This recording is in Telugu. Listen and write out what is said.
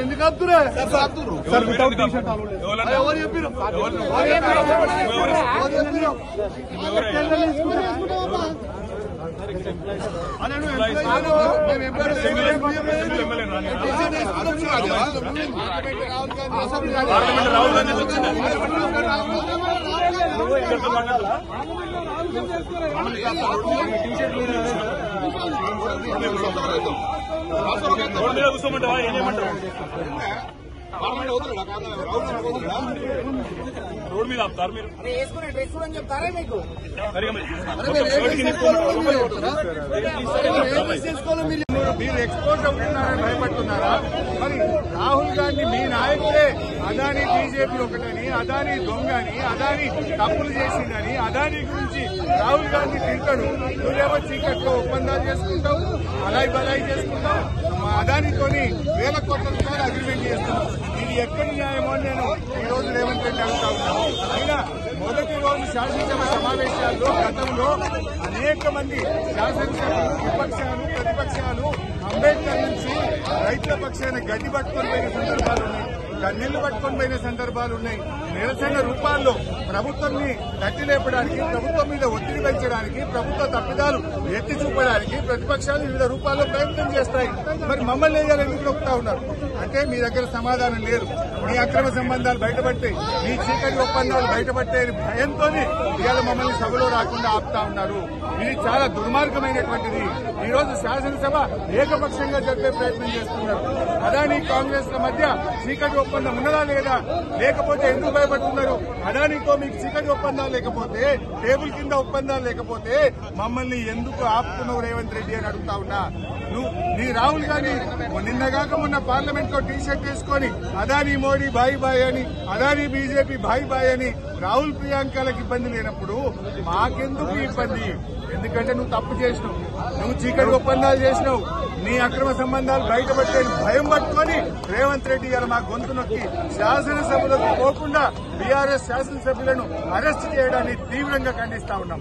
ఎందుకు ఆపుతురా సార్ వితౌట్ టీ షర్ట్ ఎవరు చెప్పారు రాహుల్ గాంధీ కూర్చోమంటావా ఏం చేయమంటావు రోడ్ మీద ఆపుతారు మీరు మీరు ఎక్స్పోజ్ అవుతున్నారని భయపడుతున్నారా? మరి రాహుల్ గాంధీ మీ నాయకుడే అదానీ బీజేపీ ఒకటని, అదానీ దొంగని, అదానీ తప్పులు చేసిందని, అదానీ గురించి రాహుల్ గాంధీ తింటాడు. నువ్వేమో చీకట్లో ఒప్పందాలు చేసుకుంటావు, అలాయి బలాయి చేసుకుంటావు, అదానితోని వేల కోట్ల రూపాయలు అగ్రిమెంట్ చేస్తున్నావు. ఇది ఎక్కడి న్యాయమో అని నేను ఈ రోజు రేవంత్ రెడ్డి అడుగుతా ఉన్నాను. అయినా మొదటి రోజు శాసనసభ సమావేశాల్లో గతంలో అనేక మంది శాసనసభ్యులు, విపక్షాలు, ప్రతిపక్షాలు అంబేద్కర్ నుంచి రైతుల పక్షాన గడ్డి పట్టుకొని పోయిన సందర్భాలు ఉన్నాయి, కన్నీళ్లు పట్టుకొని పోయిన సందర్భాలు ఉన్నాయి. నిరసన రూపాల్లో ప్రభుత్వాన్ని తట్టి లేపడానికి, ప్రభుత్వం మీద ఒత్తిడి పెంచడానికి, ప్రభుత్వ తప్పిదాలు ఎత్తి చూపడానికి ప్రతిపక్షాలు వివిధ రూపాల్లో ప్రయత్నం చేస్తాయి. మరి మమ్మల్ని ఎందుకు నొక్కుతా ఉన్నారు అంటే మీ దగ్గర సమాధానం లేదు. మీ అక్రమ సంబంధాలు బయటపడతాయి, మీ చీకటి ఒప్పందాలు బయటపడతాయి భయంతో ఇవాళ మమ్మల్ని సభలో రాకుండా ఆపుతా ఉన్నారు. ఇది చాలా దుర్మార్గమైనటువంటిది. ఈ రోజు శాసనసభ ఏకపక్షంగా జరిపే ప్రయత్నం చేస్తున్నారు. అదానీ కాంగ్రెస్ ల మధ్య చీకటి ఒప్పందం ఉన్నదా లేదా? లేకపోతే ఎందుకు భయపడుతున్నారు? అదానీతో మీకు చీకటి ఒప్పందాలు లేకపోతే, టేబుల్ కింద ఒప్పందాలు లేకపోతే మమ్మల్ని ఎందుకు ఆపుతున్నావు రేవంత్ రెడ్డి అని అడుగుతా ఉన్నా. నీ రాహుల్ గాంధీ నిన్నగాక మొన్న పార్లమెంట్ లో టీ షర్ట్ వేసుకొని అదానీ మోడీ బాయ్ బాయ్ అని, అదానీ బీజేపీ బాయ్ బాయ్ అని రాహుల్ ప్రియాంకలకు ఇబ్బంది లేనప్పుడు మాకెందుకు ఇబ్బంది? ఎందుకంటే నువ్వు తప్పు చేసినావు, నువ్వు చీకటి ఒప్పందాలు చేసినావు, నీ అక్రమ సంబంధాలు బయటపట్టే భయం పట్టుకొని రేవంత్ రెడ్డి గారు మా గొంతు నొక్కి శాసనసభలకు పోకుండా బీఆర్ఎస్ శాసనసభ్యులను అరెస్ట్ చేయడాన్ని తీవ్రంగా ఖండిస్తా ఉన్నాం.